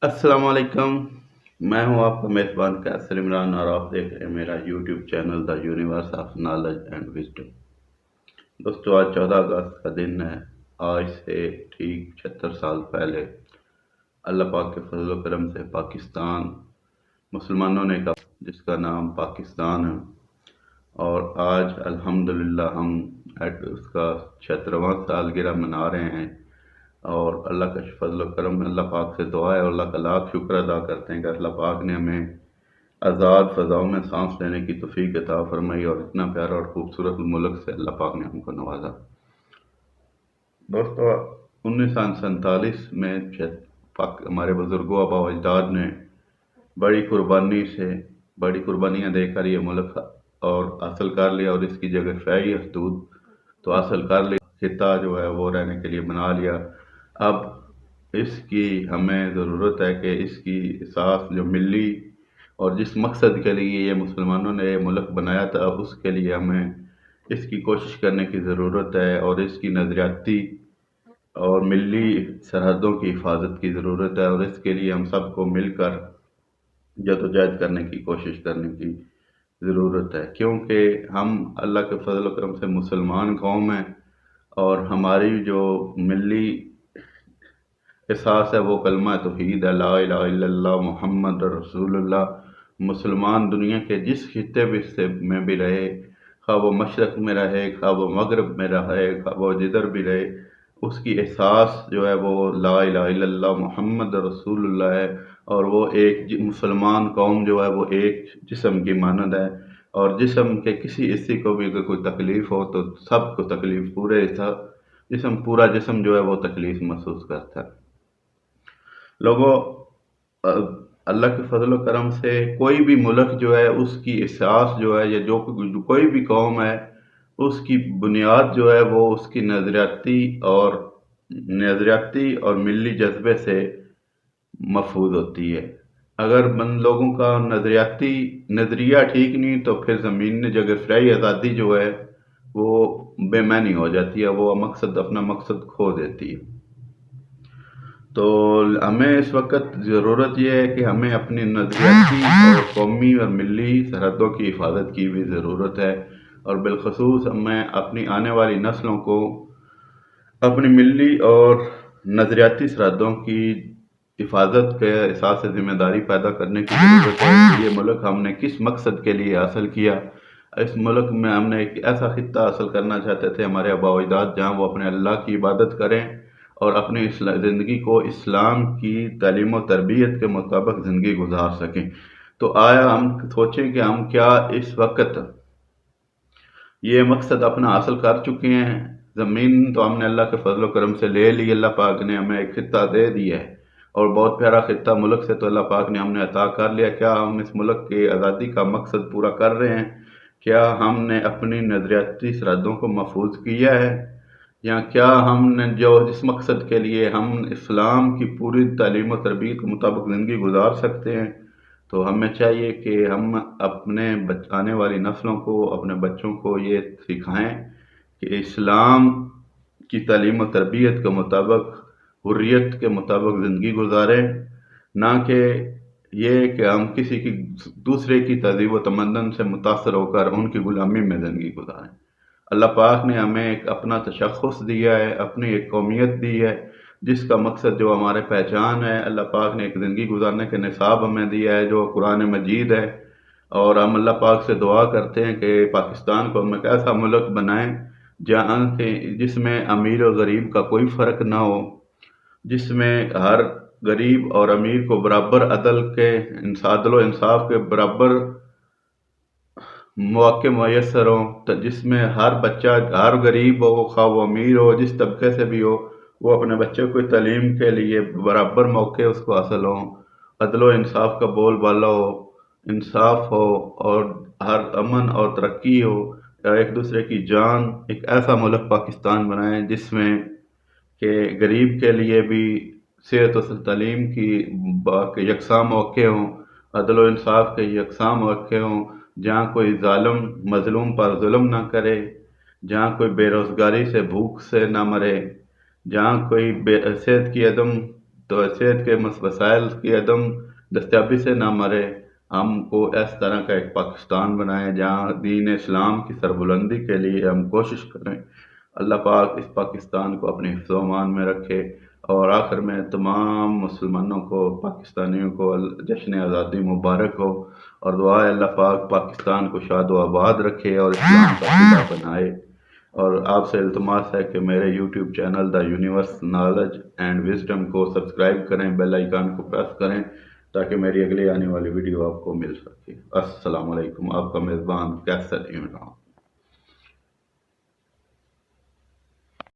السلام علیکم، میں ہوں آپ کا میزبان قیصر عمران اور آپ دیکھ رہے ہیں میرا YouTube channel the universe of knowledge and wisdom. دوستو آج 14 اگست کا دن ہے۔ آج سے ٹھیک 76 سال پہلے اللہ پاک کے فضل و کرم سے پاکستان مسلمانوں نے کا جس کا نام پاکستان ہے، اور آج الحمدللہ ہم اس کا 76واں سالگرہ منا رہے ہیں، اور اللہ کا فضل و کرم اللہ پاک سے دعا ہے اور اللہ کا لاکھ شکر ادا کرتے ہیں کہ اللہ پاک نے ہمیں آزاد فضاؤں میں سانس لینے کی توفیق عطا فرمائی، اور اتنا پیارا اور خوبصورت ملک سے اللہ پاک نے ہم کو نوازا۔ دوستو 1947 میں ہمارے بزرگوں آبا و اجداد نے بڑی قربانیاں دے کر یہ ملک اور حاصل کر لیا، اور اس کی جگہ فعی حدود تو حاصل کر لی، خطہ جو ہے وہ رہنے کے لیے بنا لیا۔ اب اس کی ہمیں ضرورت ہے کہ اس کی احساس جو ملی اور جس مقصد کے لیے یہ مسلمانوں نے یہ ملک بنایا تھا، اس کے لیے ہمیں اس کی کوشش کرنے کی ضرورت ہے، اور اس کی نظریاتی اور ملی سرحدوں کی حفاظت کی ضرورت ہے، اور اس کے لیے ہم سب کو مل کر جدوجہد کرنے کی کوشش کرنے کی ضرورت ہے، کیونکہ ہم اللہ کے فضل و کرم سے مسلمان قوم ہیں، اور ہماری جو ملی احساس ہے وہ کلمہ توحید ہے، لا الہ الا اللہ محمد رسول اللہ۔ مسلمان دنیا کے جس خطے میں بھی رہے، خواہ وہ مشرق میں رہے، خواہ وہ مغرب میں رہے، خواہ وہ جدھر بھی رہے، اس کی احساس جو ہے وہ لا الہ الا اللہ محمد رسول اللہ ہے، اور وہ ایک مسلمان قوم جو ہے وہ ایک جسم کی مانند ہے، اور جسم کے کسی حصے کو بھی اگر کوئی تکلیف ہو تو سب کو تکلیف، پورا جسم جو ہے وہ تکلیف محسوس کرتا ہے۔ لوگوں، اللہ کے فضل و کرم سے کوئی بھی ملک جو ہے اس کی احساس جو ہے، یا جو کوئی بھی قوم ہے، اس کی بنیاد جو ہے وہ اس کی نظریاتی اور ملی جذبے سے محفوظ ہوتی ہے۔ اگر لوگوں کا نظریہ ٹھیک نہیں تو پھر زمین جگہ فرائی آزادی جو ہے وہ بے معنی ہو جاتی ہے، وہ اپنا مقصد کھو دیتی ہے۔ تو ہمیں اس وقت ضرورت یہ ہے کہ ہمیں اپنی نظریاتی اور قومی اور ملی سرحدوں کی حفاظت کی بھی ضرورت ہے، اور بالخصوص ہمیں اپنی آنے والی نسلوں کو اپنی ملی اور نظریاتی سرحدوں کی حفاظت کے احساس سے ذمہ داری پیدا کرنے کی ضرورت ہے کہ یہ ملک ہم نے کس مقصد کے لیے حاصل کیا۔ اس ملک میں ہم نے ایک ایسا خطہ حاصل کرنا چاہتے تھے، ہمارے آباء و اجداد، جہاں وہ اپنے اللہ کی عبادت کریں اور اپنی زندگی کو اسلام کی تعلیم و تربیت کے مطابق زندگی گزار سکیں۔ تو آیا ہم سوچیں کہ ہم کیا اس وقت یہ مقصد اپنا حاصل کر چکے ہیں؟ زمین تو ہم نے اللہ کے فضل و کرم سے لے لی، اللہ پاک نے ہمیں ایک خطہ دے دیا ہے، اور بہت پیارا خطہ ملک سے تو اللہ پاک نے ہم نے عطا کر لیا۔ کیا ہم اس ملک کی آزادی کا مقصد پورا کر رہے ہیں؟ کیا ہم نے اپنی نظریاتی سرحدوں کو محفوظ کیا ہے؟ یا کیا ہم نے جس مقصد کے لیے ہم اسلام کی پوری تعلیم و تربیت کے مطابق زندگی گزار سکتے ہیں؟ تو ہمیں چاہیے کہ ہم اپنے آنے والی نسلوں کو، اپنے بچوں کو یہ سکھائیں کہ اسلام کی تعلیم و تربیت کے مطابق، حریت کے مطابق زندگی گزاریں، نہ کہ یہ کہ ہم کسی کی دوسرے کی تہذیب و تمدن سے متاثر ہو کر ان کی غلامی میں زندگی گزاریں۔ اللہ پاک نے ہمیں ایک اپنا تشخص دیا ہے، اپنی ایک قومیت دی ہے، جس کا مقصد جو ہمارے پہچان ہے۔ اللہ پاک نے ایک زندگی گزارنے کے نصاب ہمیں دیا ہے جو قرآن مجید ہے، اور ہم اللہ پاک سے دعا کرتے ہیں کہ پاکستان کو ہم ایک ایسا ملک بنائیں جس میں امیر و غریب کا کوئی فرق نہ ہو، جس میں ہر غریب اور امیر کو برابر عدل و انصاف کے برابر مواقع میسر ہوں، جس میں ہر بچہ، ہر غریب ہو خواہ وہ امیر ہو، جس طبقے سے بھی ہو، وہ اپنے بچے کو تعلیم کے لیے برابر موقع اس کو حاصل ہوں، عدل و انصاف کا بول بالا ہو، انصاف ہو، اور ہر امن اور ترقی ہو، ایک دوسرے کی جان۔ ایک ایسا ملک پاکستان بنائیں جس میں کہ غریب کے لیے بھی صحت و تعلیم کی یکساں موقع ہوں، عدل و انصاف کے یکساں موقع ہوں، جہاں کوئی ظالم مظلوم پر ظلم نہ کرے، جہاں کوئی بے روزگاری سے بھوک سے نہ مرے، جہاں کوئی صحت کی عدم تو حیثیت کے وسائل کی عدم دستیابی سے نہ مرے، ہم کو اس طرح کا ایک پاکستان بنائیں جہاں دین اسلام کی سربلندی کے لیے ہم کوشش کریں۔ اللہ پاک اس پاکستان کو اپنے حفظ و امان میں رکھے، اور آخر میں تمام مسلمانوں کو، پاکستانیوں کو جشن آزادی مبارک ہو، اور دعا ہے اللہ پاک پاکستان کو شاد و آباد رکھے اور اسلام کا قلعہ بنائے۔ اور آپ سے التماس ہے کہ میرے YouTube channel the universe knowledge and wisdom کو سبسکرائب کریں، بیل آئیکن کو پریس کریں تاکہ میری اگلی آنے والی ویڈیو آپ کو مل سکے۔ السلام علیکم، آپ کا میزبان کیسر عمران۔